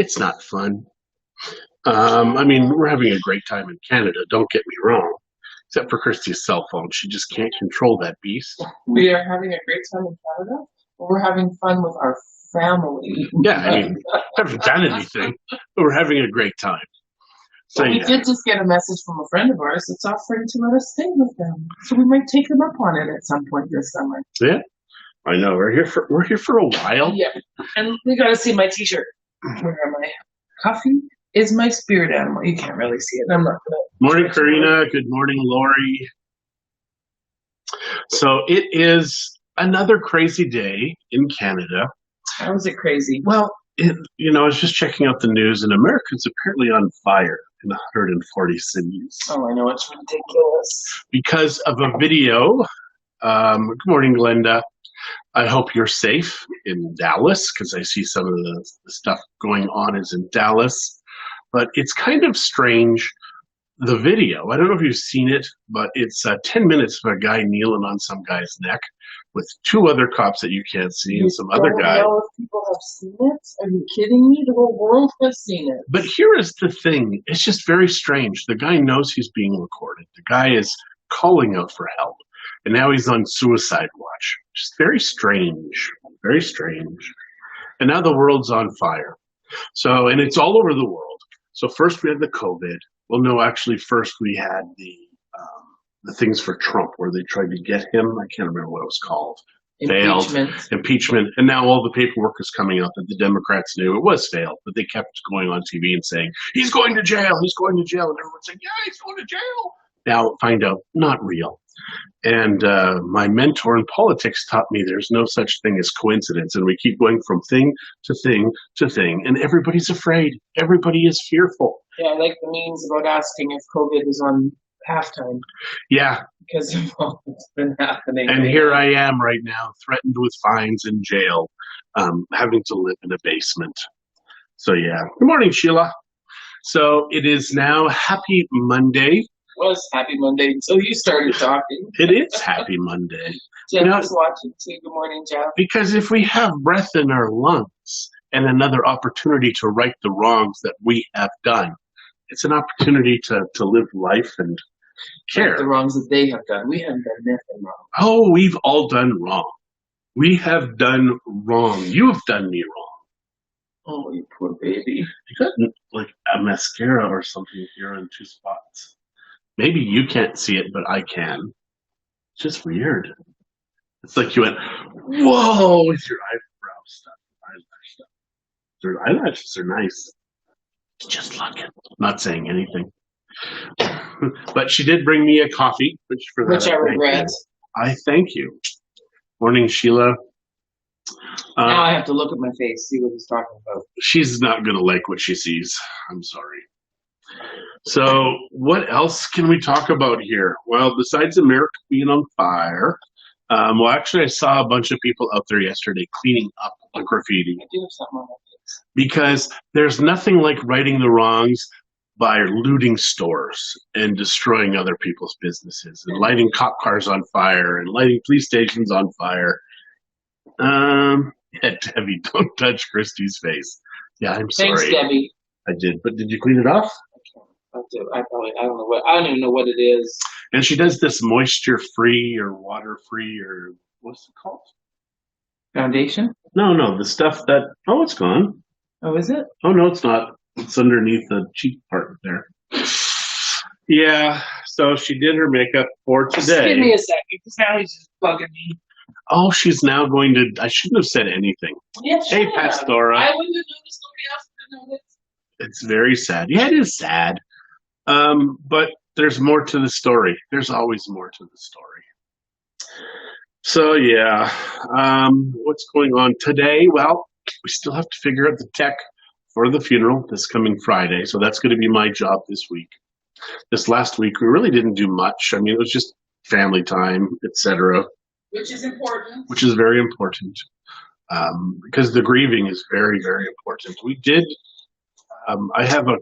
It's not fun. I mean, we're having a great time in Canada, don't get me wrong, except for Christie's cell phone. She just can't control that beast. We are having a great time in Canada. We're having fun with our family. Yeah, I mean, haven't done anything, but we're having a great time. So, But we did just get a message from a friend of ours that's offering to let us stay with them. So we might take them up on it at some point this summer. Yeah, I know. We're here for a while. Yeah. And we gotta see my t-shirt. Where am I? Coffee is my spirit animal. You can't really see it. I'm not gonna. Morning, Karina. Good morning, Lori. So it is another crazy day in Canada. How is it crazy? Well, I was just checking out the news, and America's apparently on fire in 140 cities. Oh, I know, it's ridiculous. Because of a video. Good morning, Glenda. I hope you're safe in Dallas, because I see some of the stuff going on is in Dallas. But it's kind of strange, the video. I don't know if you've seen it, but it's 10 minutes of a guy kneeling on some guy's neck with two other cops that you can't see and some other guy. I don't know if people have seen it. Are you kidding me? The whole world has seen it. But here is the thing. It's just very strange. The guy knows he's being recorded. The guy is calling out for help. And now he's on suicide watch. Just very strange. Very strange. And now the world's on fire. So, and it's all over the world. So first we had the COVID. Well, no, actually first we had the things for Trump where they tried to get him. I can't remember what it was called. Impeachment. Failed. Impeachment. And now all the paperwork is coming out that the Democrats knew it was failed, but they kept going on TV and saying, he's going to jail, he's going to jail. And everyone's saying, yeah, he's going to jail. Now find out, not real. And my mentor in politics taught me there's no such thing as coincidence. And we keep going from thing to thing to thing. And everybody's afraid. Everybody is fearful. Yeah, I like the memes about asking if COVID is on halftime. Yeah. Because of all that's been happening. And here I am right now, threatened with fines in jail, having to live in a basement. So, yeah. Good morning, Sheila. So it is now Happy Monday. It was Happy Monday until you started talking. It is Happy Monday. Jeff is watching too. Good morning, Jeff. Because if we have breath in our lungs and another opportunity to right the wrongs that we have done, it's an opportunity to live life and care. Right the wrongs that they have done. We haven't done nothing wrong. Oh, we've all done wrong. We have done wrong. You have done me wrong. Oh, you poor baby. You got like a mascara or something here in two spots. Maybe you can't see it, but I can. It's just weird. It's like you went, whoa, with your eyebrow stuff, eyelash stuff. Their eyelashes are nice. Just looking. Not saying anything. But she did bring me a coffee, which I regret. I thank you. Morning, Sheila. Now I have to look at my face, see what he's talking about. She's not going to like what she sees. I'm sorry. So what else can we talk about here? Well, besides America being on fire, well, actually, I saw a bunch of people out there yesterday cleaning up the graffiti. I do have something on my face. Because there's nothing like righting the wrongs by looting stores and destroying other people's businesses and lighting cop cars on fire and lighting police stations on fire. Yeah, Debbie, don't touch Christie's face. Yeah, I'm sorry. Thanks, Debbie. I did, but did you clean it off? I don't even know what it is. And she does this moisture-free or water-free or what's it called? Foundation? No, the stuff that, oh, it's gone. Oh, is it? Oh, no, it's not. It's underneath the cheek part there. Yeah, so she did her makeup for today. Just give me a second, because now he's just bugging me. Oh, she's now going to, I shouldn't have said anything. Yes, hey, Pastora. I wouldn't have noticed, nobody else would have noticed. It's very sad. Yeah, it is sad. But there's more to the story. There's always more to the story. So, yeah, what's going on today? Well, we still have to figure out the tech for the funeral this coming Friday. So that's going to be my job this week. This last week, we really didn't do much. I mean, it was just family time, etc. Which is important. Which is very important. Because the grieving is very, very important. We did, I have a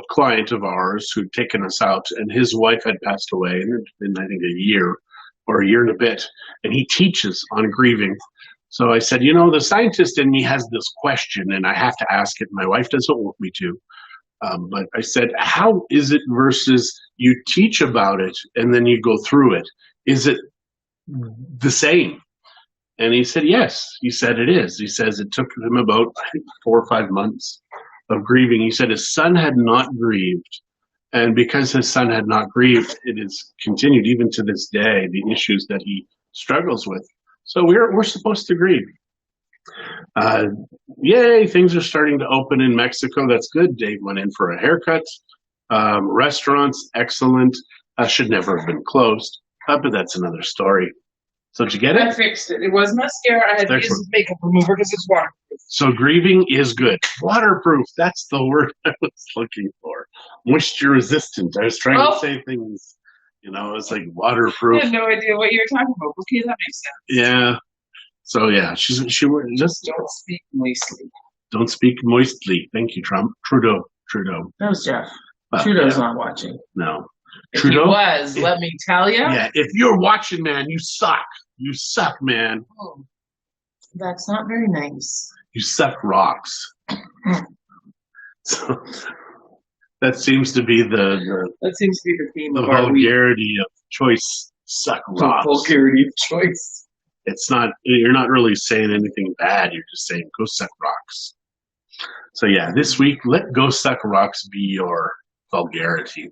client of ours who'd taken us out, and his wife had passed away in I think a year or a year and a bit, and he teaches on grieving So I said, you know, the scientist in me has this question and I have to ask it. My wife doesn't want me to. But I said, how is it versus you teach about it and then you go through it? Is it the same? And he said, yes. He said it is. He says it took him about, I think, 4 or 5 months of grieving. He said his son had not grieved. And because his son had not grieved, it has continued even to this day, the issues that he struggles with. So we're supposed to grieve. Yay, things are starting to open in Mexico. That's good. Dave went in for a haircut. Restaurants, excellent. Should never have been closed. But that's another story. So did you get I it? fixed it. It was mascara. I had to use makeup remover because it's waterproof. So grieving is good. Waterproof. That's the word I was looking for. Moisture resistant. I was trying to say things, you know, it's like waterproof. I had no idea what you were talking about. Okay, that makes sense. Yeah. So yeah, she just don't speak moistly. Don't speak moistly. Thank you, Trump. Trudeau. That was Jeff. Trudeau's not watching. No. If Trudeau he was, let me tell you. Yeah, if you're watching, man, you suck. You suck, man. Oh, that's not very nice. You suck rocks. So that seems to be the theme the of our vulgarity of choice. Suck rocks. The vulgarity of choice. It's not. You're not really saying anything bad. You're just saying go suck rocks. So yeah, this week let go suck rocks be your vulgarity.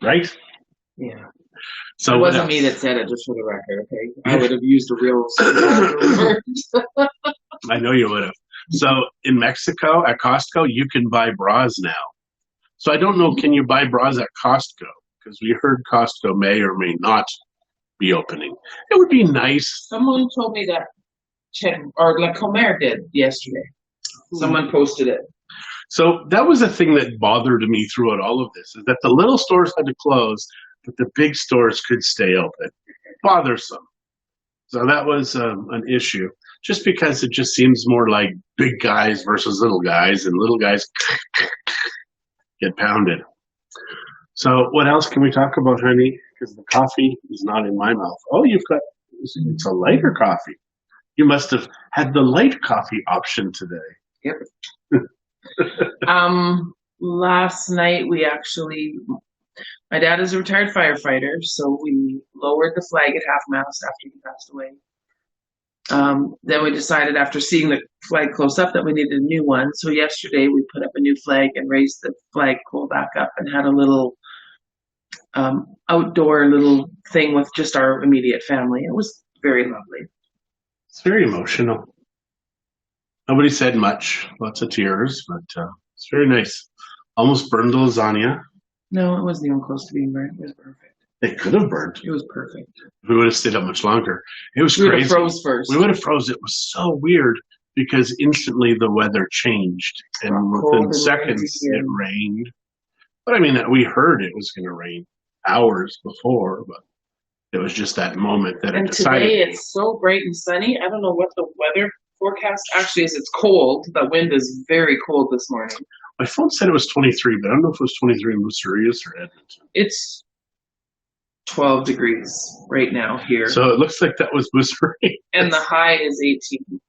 Right? Yeah. So it wasn't me that said it, just for the record, okay? I would have used a real word. I know you would have. So in Mexico, at Costco, you can buy bras now. So I don't know, can you buy bras at Costco? Because we heard Costco may or may not be opening. It would be nice. Someone told me that La Comer did yesterday. Someone posted it. So that was a thing that bothered me throughout all of this, is that the little stores had to close, but the big stores could stay open. Bothersome. So that was an issue, just because it just seems more like big guys versus little guys, and little guys get pounded. So what else can we talk about, honey? Because the coffee is not in my mouth. Oh, it's a lighter coffee. You must have had the light coffee option today. Yep. Last night my dad is a retired firefighter, so we lowered the flag at half-mast after he passed away. Then we decided, after seeing the flag close up, that we needed a new one. So yesterday we put up a new flag and raised the flagpole back up and had a little outdoor little thing with just our immediate family. It was very lovely. It's very emotional. Nobody said much, lots of tears, but it's very nice. Almost burned the lasagna. No, it wasn't even close to being burnt. It was perfect. It could have burned. It was perfect. We would have stayed up much longer. It was crazy. We would have froze first. We would have froze. It was so weird because instantly the weather changed, and within seconds it rained. But I mean, we heard it was going to rain hours before, but it was just that moment that it decided. And today it's so bright and sunny. I don't know what the weather forecast actually is. It's cold. The wind is very cold this morning. My phone said it was 23, but I don't know if it was 23 in Moose Rios or Edmonton. It's 12 degrees right now here. So it looks like that was Moose Rios. And the high is 18.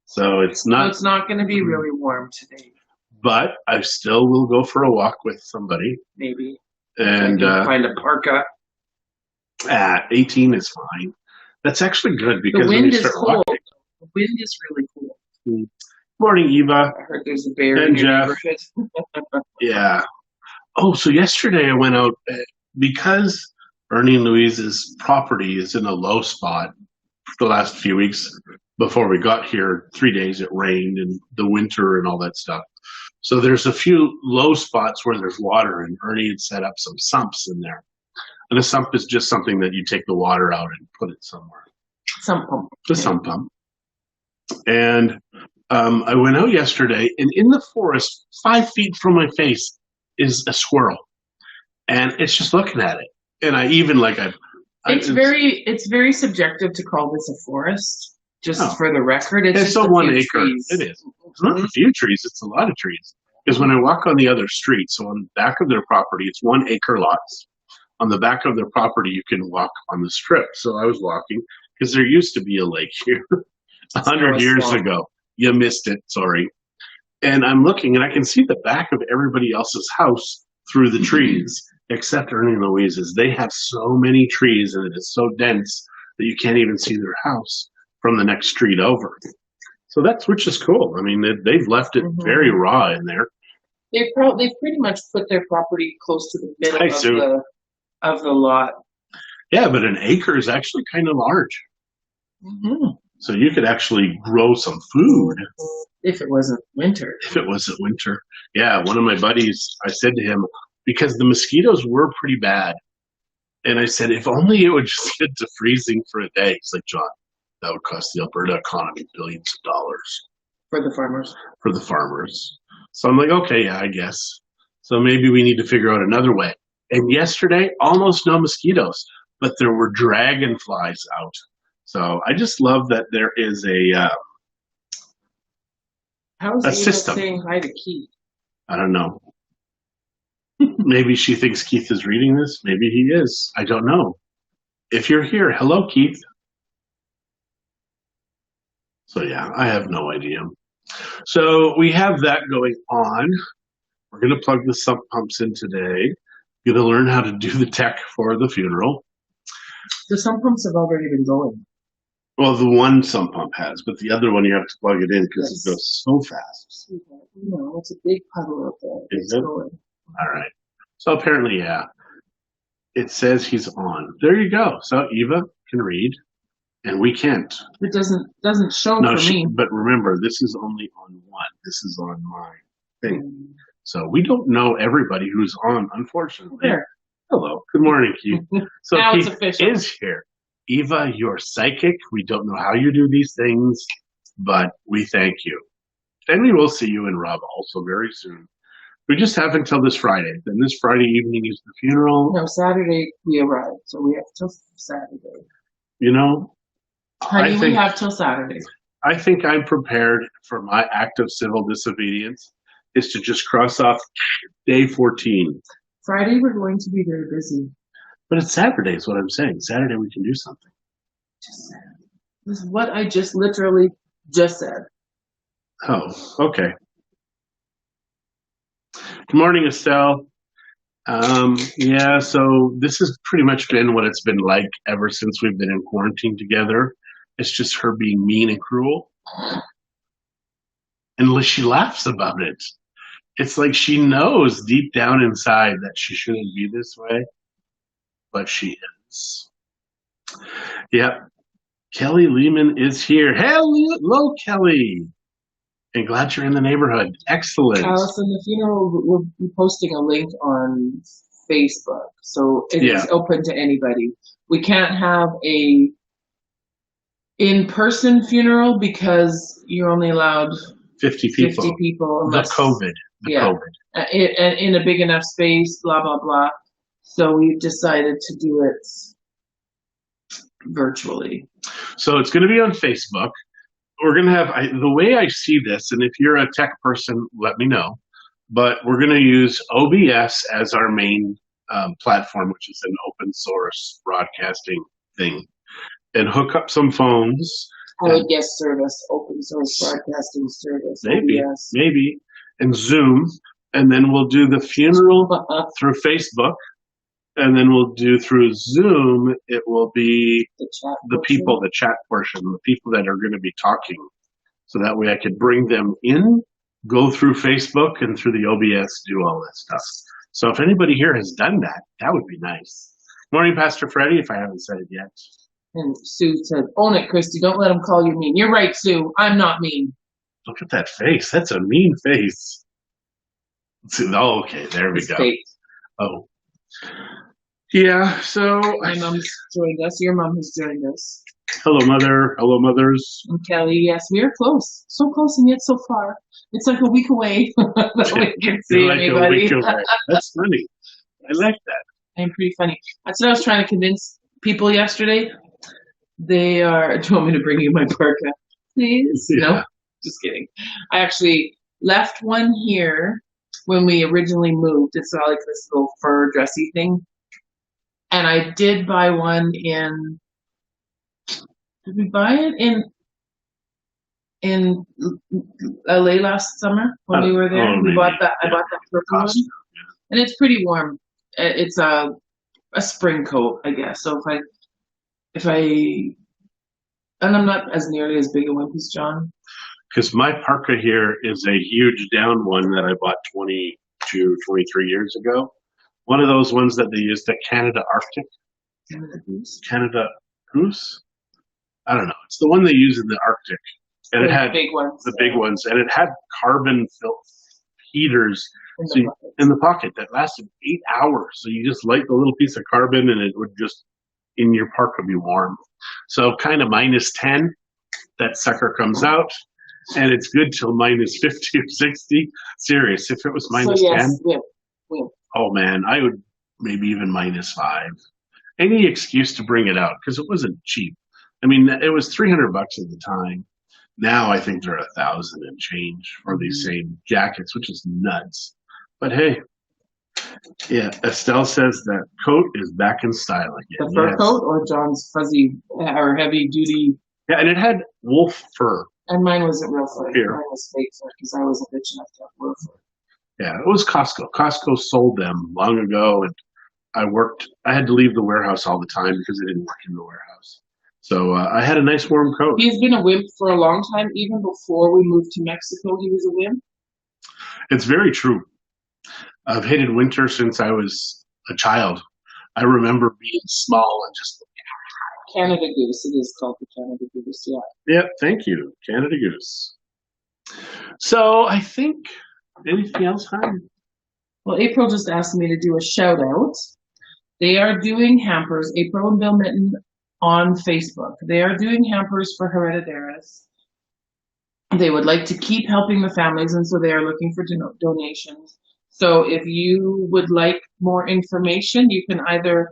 So it's not. So it's not going to be really warm today. But I still will go for a walk with somebody. Maybe. And find a parka. 18 is fine. That's actually good because the wind when you is start cold. walking. The wind is really cool. Morning, Eva. I heard there's a bear in your neighborhood. Yeah. Oh, so yesterday I went out because Ernie and Louise's property is in a low spot for the last few weeks. Before we got here, 3 days it rained and the winter and all that stuff. So there's a few low spots where there's water, and Ernie had set up some sumps in there. And a sump is just something that you take the water out and put it somewhere. Sump pump. The sump pump. And I went out yesterday, and in the forest, 5 feet from my face, is a squirrel. And it's just looking at it. And I even it's very subjective to call this a forest. Just for the record, it's just a 1 acre. Trees. It is. It's not a few trees. It's a lot of trees. Because when I walk on the other street, so on the back of their property, it's 1 acre lots. On the back of their property, you can walk on the strip. So I was walking, because there used to be a lake here 100 years ago. You missed it. Sorry. And I'm looking, and I can see the back of everybody else's house through the trees, except Ernie and Louise's. They have so many trees, and it is so dense that you can't even see their house from the next street over. So which is cool. I mean, they've left it very raw in there. They've pretty much put their property close to the middle of the lot. Yeah, but an acre is actually kind of large. Mm-hmm. So you could actually grow some food. If it wasn't winter. If it wasn't winter. Yeah, one of my buddies, I said to him, because the mosquitoes were pretty bad. And I said, if only it would just get to freezing for a day. He's like, John, that would cost the Alberta economy billions of dollars. For the farmers. For the farmers. So I'm like, okay, yeah, I guess. So maybe we need to figure out another way. And yesterday, almost no mosquitoes, but there were dragonflies out. So I just love that there is a system. Saying hi to Keith? I don't know. Maybe she thinks Keith is reading this. Maybe he is. I don't know. If you're here, hello, Keith. So yeah, I have no idea. So we have that going on. We're going to plug the sump pumps in today. Going to learn how to do the tech for the funeral. The sump pumps have already been going. Well, the one sump pump has, but the other one you have to plug it in because it goes so fast. No, it's a big puddle out there. Is it? Going. All right. So apparently, yeah, it says he's on. There you go. So Eva can read, and we can't. It doesn't show for me. But remember, this is only on one. This is on my thing. So we don't know everybody who's on, unfortunately. There. Hello. Good morning, Keith. So now Keith it's official. is here. Eva, you're psychic. We don't know how you do these things, but we thank you. And we will see you and Rob also very soon. We just have until this Friday. Then this Friday evening is the funeral. No, Saturday we arrive, so we have till Saturday. You know, honey, we have till Saturday. I think I'm prepared for my act of civil disobedience is to just cross off day 14. Friday we're going to be very busy. But it's Saturday is what I'm saying. Saturday we can do something. Just said. This is what I just literally just said. Oh, okay. Good morning, Estelle. Yeah, so this has pretty much been what it's been like ever since we've been in quarantine together. It's just her being mean and cruel. And she laughs about it. It's like she knows deep down inside that she shouldn't be this way, but she is. Yep. Kelly Lehman is here. Hello, Kelly. And glad you're in the neighborhood. Excellent. Allison, the funeral, we'll be posting a link on Facebook, so it is open to anybody. We can't have a in-person funeral because you're only allowed 50 people. 50 people. Unless, COVID. COVID. In a big enough space, blah, blah, blah. So we've decided to do it virtually. So it's going to be on Facebook. We're going to have, the way I see this, and if you're a tech person, let me know, but we're going to use OBS as our main platform, which is an open source broadcasting thing, and hook up some phones. Guest service, open source broadcasting service. Maybe, and Zoom, and then we'll do the funeral through Facebook. And then we'll do through Zoom, it will be the chat portion, the people that are going to be talking. So that way I could bring them in, go through Facebook and through the OBS, do all that stuff. So if anybody here has done that, that would be nice. Morning, Pastor Freddie, if I haven't said it yet. And Sue said, own it, Christy. Don't let them call you mean. You're right, Sue. I'm not mean. Look at that face. That's a mean face. Oh, okay. There we go. Fake. Oh. Yeah, so my mom's joined us. Your mom has joined us. Hello, Mother. Hello, mothers. And Kelly, yes, we are close. So close and yet so far. It's like a week away that we can see anybody. That's funny. I like that. I'm pretty funny. That's what I was trying to convince people yesterday. They are. Do you want me to bring you my parka, please? Yeah. No, just kidding. I actually left one here when we originally moved. It's not like this little fur dressy thing. And I did buy one in Did we buy it in LA last summer when we were there? We maybe. bought that. I Yeah, bought that purple one, Costco. and it's pretty warm. It's a spring coat, I guess. So if I and I'm not as nearly as big a wimp as John. Because my parka here is a huge down one that I bought 22, 23 years ago. One of those ones that they used at Canada Arctic. Canada Goose. Canada Goose? I don't know. It's the one they use in the Arctic. And it had big ones. the big ones, and it had carbon heaters In the pocket that lasted 8 hours. So you just light the little piece of carbon, and it would just in your parka be warm. So kind of -10, that sucker comes out, and it's good till -50 or 60. Serious, if it was -10, oh man, I would maybe even -5. Any excuse to bring it out because it wasn't cheap. I mean, it was $300 at the time. Now I think they're 1,000 and change for these same jackets, which is nuts. But hey, yeah, Estelle says that coat is back in style again. The fur coat or John's fuzzy or heavy duty? Yeah, and it had wolf fur. And mine wasn't real fur. Mine was fake fur because I wasn't rich enough to have real fur. Yeah, it was Costco. Costco sold them long ago, and I had to leave the warehouse all the time because it didn't work in the warehouse. So I had a nice warm coat. He's been a wimp for a long time. Even before we moved to Mexico, he was a wimp. It's very true. I've hated winter since I was a child. I remember being small and just Canada Goose. It is called the Canada Goose. Yeah. Yep. Thank you, Canada Goose. So I think anything else, hon? Well, April just asked me to do a shout out. They are doing hampers. April and Bill Mitten on Facebook. They are doing hampers for Hereditaris. They would like to keep helping the families, and so they are looking for donations. So if you would like more information, you can either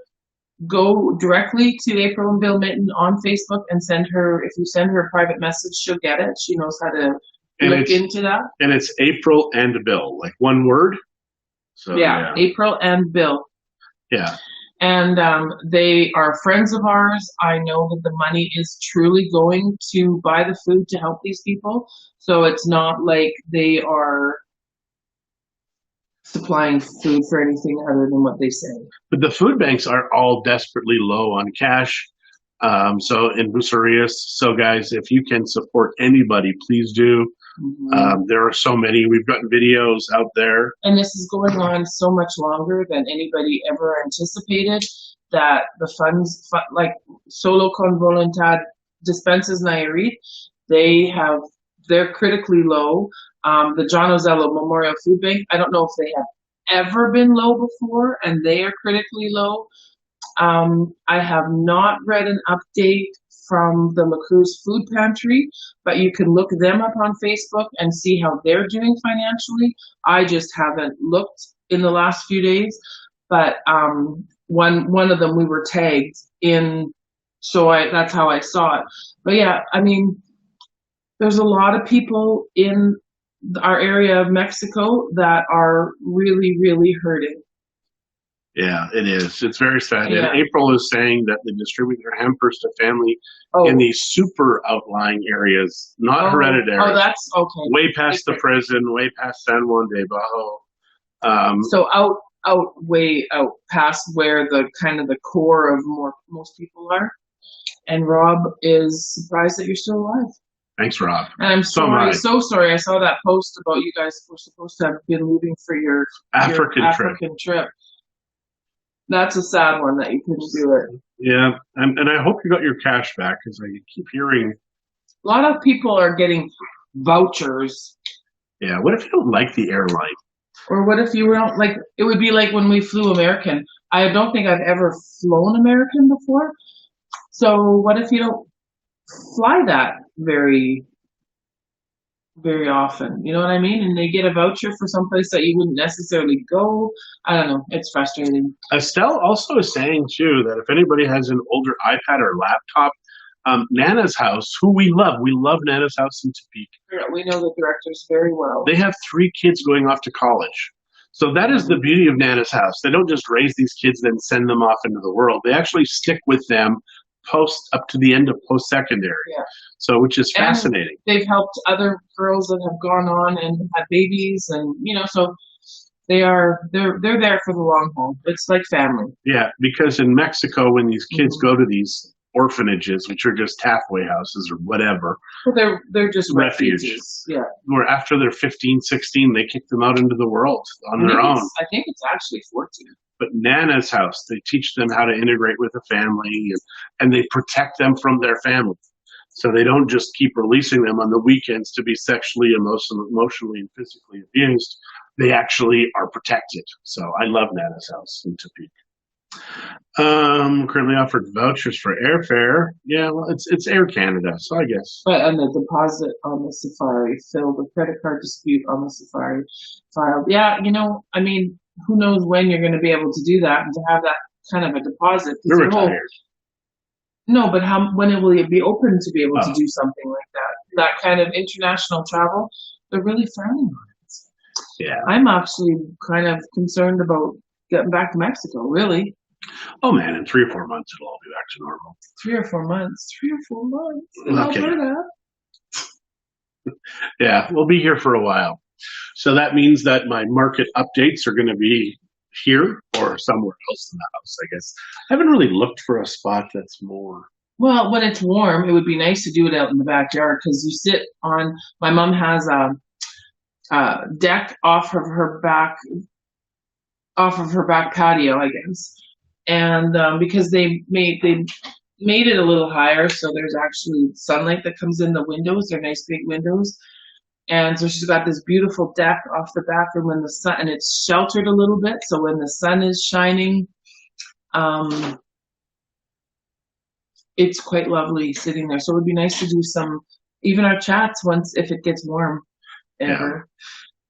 go directly to April and Bill Mitten on Facebook and if you send her a private message, she'll get it. She knows how to look into that. And it's April and Bill, like one word. So yeah. April and Bill. Yeah. And they are friends of ours. I know that the money is truly going to buy the food to help these people. So it's not like they are supplying food for anything other than what they say. But the food banks are all desperately low on cash. So in Bucerias. So guys, if you can support anybody, please do. Mm-hmm. There are so many. We've gotten videos out there. And this is going on so much longer than anybody ever anticipated, that the funds, like Solo con Voluntad Dispenses Nayarit, they're critically low. The John Ozello Memorial Food Bank, I don't know if they have ever been low before, and they are critically low. I have not read an update from the La Cruz Food Pantry, but you can look them up on Facebook and see how they're doing financially. I just haven't looked in the last few days, but one of them we were tagged in, so that's how I saw it. But yeah, I mean, there's a lot of people in our area of Mexico that are really, really hurting. Yeah, it is. It's very sad. Yeah. And April is saying that they distribute their hampers to family in these super outlying areas, not hereditary. Oh, that's okay. Way past the prison, way past San Juan de Bajo. So way out past where the kind of the core of most people are. And Rob is surprised that you're still alive. Thanks, Rob. And I'm sorry, so sorry. I saw that post about you guys were supposed to have been leaving for your African trip. That's a sad one that you couldn't do it. Yeah, and I hope you got your cash back, because I keep hearing a lot of people are getting vouchers. Yeah, what if you don't like the airline? Or what if you don't like? It would be like when we flew American. I don't think I've ever flown American before. So what if you don't fly that very, very often? You know what I mean? And they get a voucher for someplace that you wouldn't necessarily go. I don't know. It's frustrating. Estelle also is saying, too, that if anybody has an older iPad or laptop, Nana's house, who we love Nana's house in Topeka. We know the directors very well. They have 3 kids going off to college. So that is the beauty of Nana's house. They don't just raise these kids, then send them off into the world. They actually stick with them post up to the end of post-secondary. Yeah. So, which is And fascinating. they've helped other girls that have gone on and had babies, and so they're there for the long haul. It's like family. Yeah, because in Mexico, when these kids Mhm. go to these orphanages, which are just halfway houses or whatever, Well, they're just refuge, refugees. Yeah. where after they're 15, 16, they kick them out into the world on their own. I think it's actually 14. But Nana's house, they teach them how to integrate with a family, and they protect them from their family. So they don't just keep releasing them on the weekends to be sexually, emotionally, and physically abused. They actually are protected. So I love Nana's house in Topeka. Currently offered vouchers for airfare. Yeah, well, it's Air Canada, so I guess. But and the deposit on the Safari filled, the credit card dispute on the Safari filed. Yeah, I mean, who knows when you're going to be able to do that and to have that kind of a deposit. They're retired. No, but when will it be open to be able to do something like that? That kind of international travel, they're really frowning on it. Yeah. I'm actually kind of concerned about getting back to Mexico, really. Oh man, in 3 or 4 months it'll all be back to normal. 3 or 4 months. 3 or 4 months in Alberta. Yeah, we'll be here for a while. So that means that my market updates are going to be here or somewhere else in the house, I guess. I haven't really looked for a spot that's more. Well, when it's warm, it would be nice to do it out in the backyard because you sit on. My mom has a deck off of her back patio, I guess, and because they made it a little higher, so there's actually sunlight that comes in the windows. They're nice big windows. And so she's got this beautiful deck off the back, and when the sun, and it's sheltered a little bit, so when the sun is shining, it's quite lovely sitting there. So it would be nice to do even our chats once if it gets warm. Ever.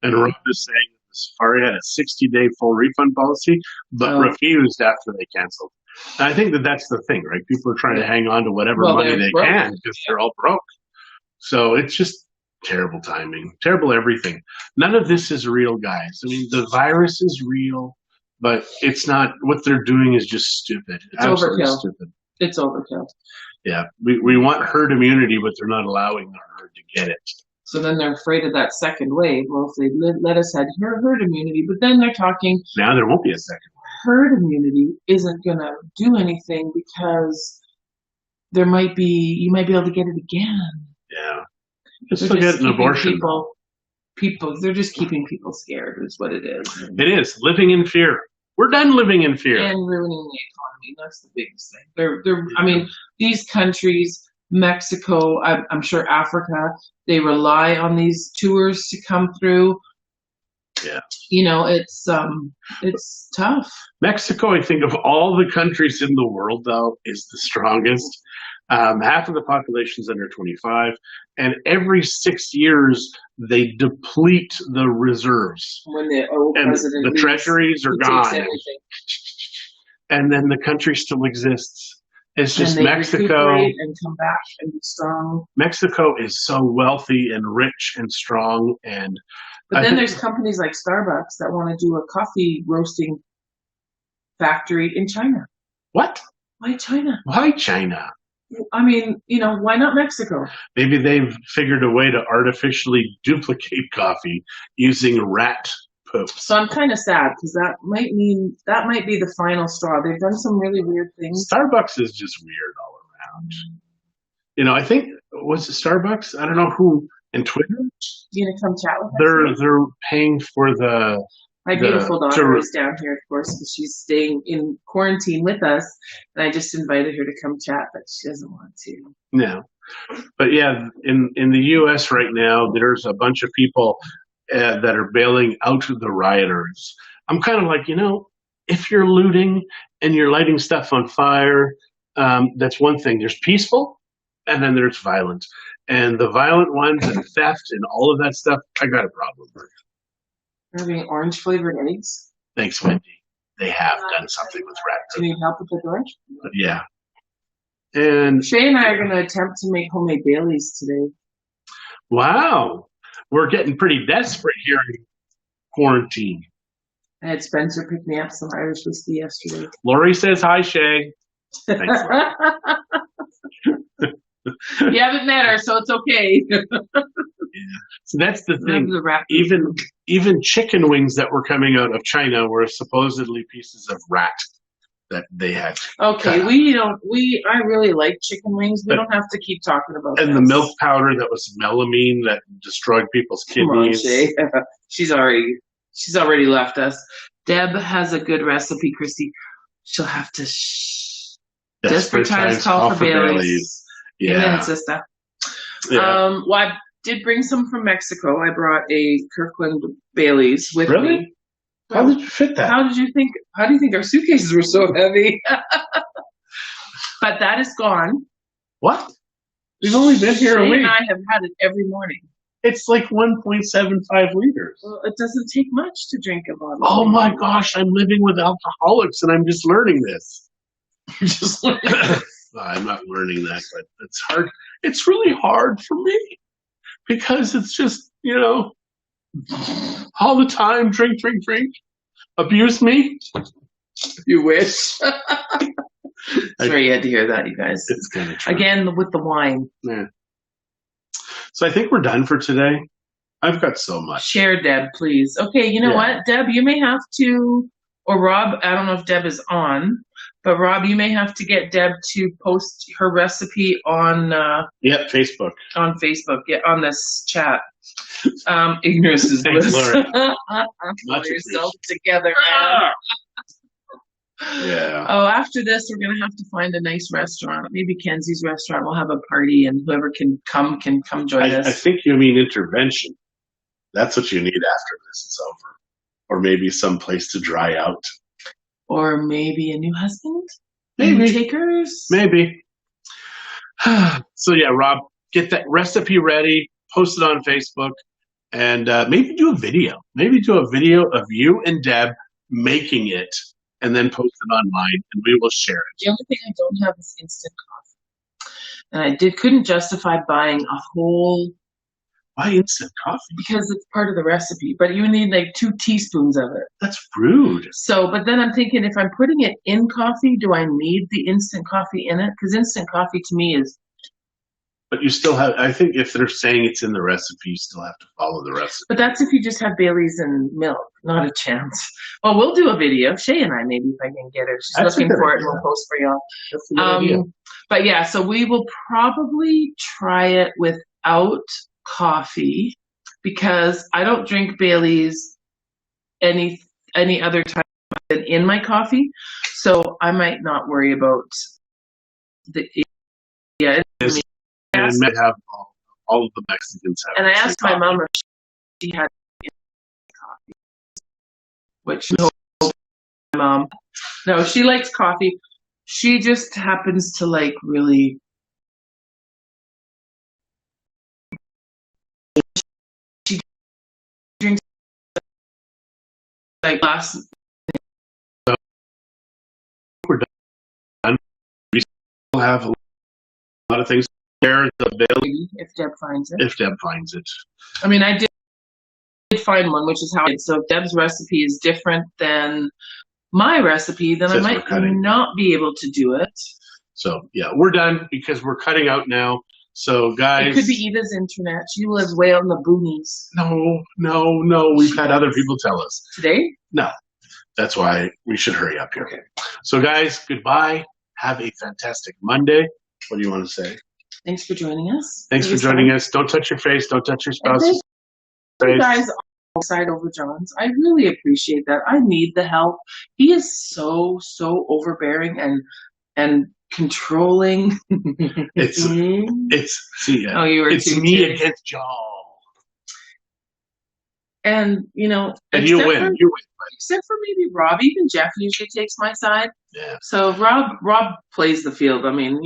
Yeah. And Rhonda is saying the Safari had a 60-day full refund policy, but refused after they canceled. And I think that's the thing, right? People are trying to hang on to whatever money they can because they're all broke. So it's just terrible timing, terrible everything. None of this is real, guys. I mean, the virus is real, but it's not. What they're doing is just stupid. It's absolutely overkill. Stupid. It's overkill. Yeah, we want herd immunity, but they're not allowing the herd to get it. So then they're afraid of that second wave. Well, if they let us have herd immunity, but then they're talking. Now there won't be a second wave. Herd immunity isn't going to do anything because you might be able to get it again. Yeah. Just get an abortion. People, they're just keeping people scared is what it is. It is. Living in fear. We're done living in fear. And ruining the economy. That's the biggest thing. I mean, these countries, Mexico, I'm sure Africa, they rely on these tours to come through. Yeah. It's tough. Mexico, I think of all the countries in the world, though, is the strongest. Half of the population is under 25, and every 6 years they deplete the reserves. When the old president the treasuries are gone, and then the country still exists. It's just Mexico and come back and be strong. Mexico is so wealthy and rich and strong, but then there's companies like Starbucks that want to do a coffee roasting factory in China. What? Why China? Why China? I mean, why not Mexico? Maybe they've figured a way to artificially duplicate coffee using rat poop. So I'm kind of sad because that might be the final straw. They've done some really weird things. Starbucks is just weird all around. I think, was it Starbucks? I don't know who, and Twitter? You gonna come chat with us? They're paying for my beautiful daughter is down here, of course, because she's staying in quarantine with us, and I just invited her to come chat, but she doesn't want to. No. But yeah, in the U.S. right now, there's a bunch of people that are bailing out the rioters. I'm kind of like, if you're looting and you're lighting stuff on fire, that's one thing. There's peaceful, and then there's violent. And the violent ones and theft and all of that stuff, I got a problem with. Are they orange flavored eggs? Thanks, Wendy. They have done something with rat. Do you need help with the orange? Yeah. And Shay and I are going to attempt to make homemade Baileys today. Wow. We're getting pretty desperate here in quarantine. I had Spencer pick me up some Irish whiskey yesterday. Lori says hi, Shay. Thanks, Lori. You haven't met her, so it's okay. So that's the thing. The rat Even chicken wings that were coming out of China were supposedly pieces of rat that they had. Okay, cut. I really like chicken wings. We don't have to keep talking about And this. the milk powder that was melamine that destroyed people's kidneys. Come on, Shay. She's already left us. Deb has a good recipe, Christy. She'll have to Desperate times call for Baileys. Yeah. Amen, sister. Yeah. Well, I did bring some from Mexico. I brought a Kirkland Baileys with me. How did you fit that? How do you think our suitcases were so heavy? But that is gone. What? We've only been here a week. And I have had it every morning. It's like 1.75 liters. Well, it doesn't take much to drink a bottle. Oh my gosh, I'm living with alcoholics and I'm just learning this. You're just learning this. I'm not learning that, but it's hard. It's really hard for me because it's just, all the time, drink, abuse me. You wish. Sorry you had to hear that, you guys. It's kind of true. Again, with the wine. Yeah. So I think we're done for today. I've got so much. Share, Deb, please. Okay, you know what? Deb, you may have to, or Rob, I don't know if Deb is on, but Rob, you may have to get Deb to post her recipe on Facebook. On Facebook, on this chat. Ignorance is Thanks, bliss. Laura. Pull yourself together, man. Yeah. Oh, after this, we're going to have to find a nice restaurant. Maybe Kenzie's restaurant. We'll have a party, and whoever can come join us. I think you mean intervention. That's what you need after this is over. Or maybe some place to dry out. Or maybe a new husband? Maybe. Takers? Maybe. So yeah, Rob, get that recipe ready, post it on Facebook, and maybe do a video. Maybe do a video of you and Deb making it, and then post it online, and we will share it. The only thing I don't have is instant coffee. And I couldn't justify buying a whole... Why instant coffee? Because it's part of the recipe, but you need like 2 teaspoons of it. That's rude. So, but then I'm thinking, if I'm putting it in coffee, do I need the instant coffee in it? Because instant coffee to me is... But you still have, I think if they're saying it's in the recipe, you still have to follow the recipe. But that's if you just have Baileys and milk. Not a chance. Well, we'll do a video. Shay and I, maybe, if I can get her. She's looking for it, and we'll post for y'all. That's a good idea. But yeah, so we will probably try it without coffee, because I don't drink Baileys any other time than in my coffee. So I might not worry about the... Yeah. And may have all of the Mexicans have. And I asked my mom if she had coffee, which no, my mom, no, she likes coffee. She just happens to like really. She drinks like last. We're done. We still have a lot of things. There's available if Deb finds it. If Deb finds it. I mean, I did find one, which is how. So if Deb's recipe is different than my recipe, then I might not be able to do it. So yeah, we're done because we're cutting out now. So guys, it could be Eva's internet. She lives way out in the boonies. No. We've had other people tell us today. No, that's why we should hurry up here. Okay. So guys, goodbye. Have a fantastic Monday. What do you want to say? Thanks for joining us. Thanks for joining us. Don't touch your face. Don't touch your spouse's face. You guys side over John's. I really appreciate that. I need the help. He is so overbearing and controlling. It's see. Oh, you were. It's me against John. And and you win. Except for maybe Rob. Even Jeff usually takes my side. Yeah. So Rob plays the field. I mean,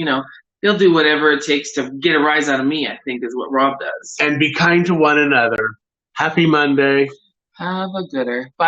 he'll do whatever it takes to get a rise out of me, I think, is what Rob does. And be kind to one another. Happy Monday. Have a gooder. Bye.